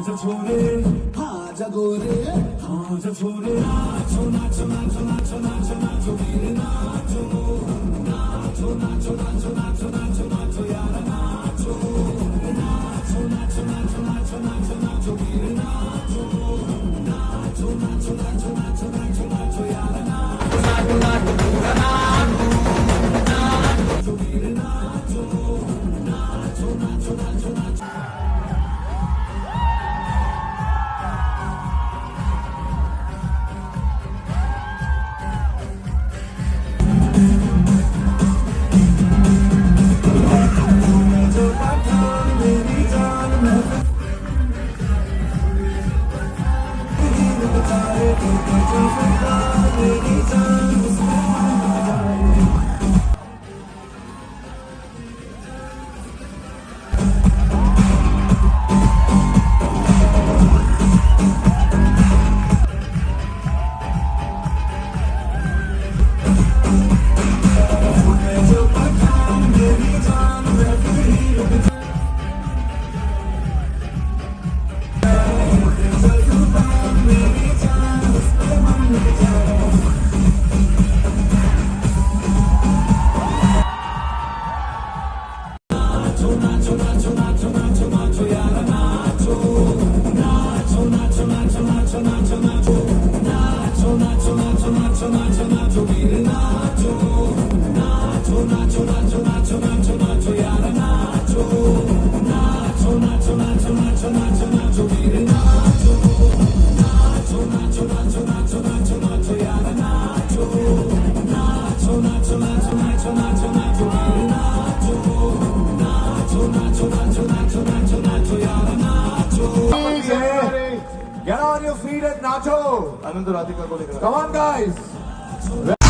하자 조래 하자 고래 하자 조래 나초 나초 나초 나초 나초 나초 비를 나초 나초 나초 나초 나초 나초 나초 야라 나초 나초 나초 나초 나초 나초 나초 비를 나초 나초 나초 나초 나초 나초 나초 야라 나초 나초 나초 누가 나초 비를 나초 나초 나초 나초 나초 Get on your feet at Nacho. आनंद राधिका को लेकर Come on, guys.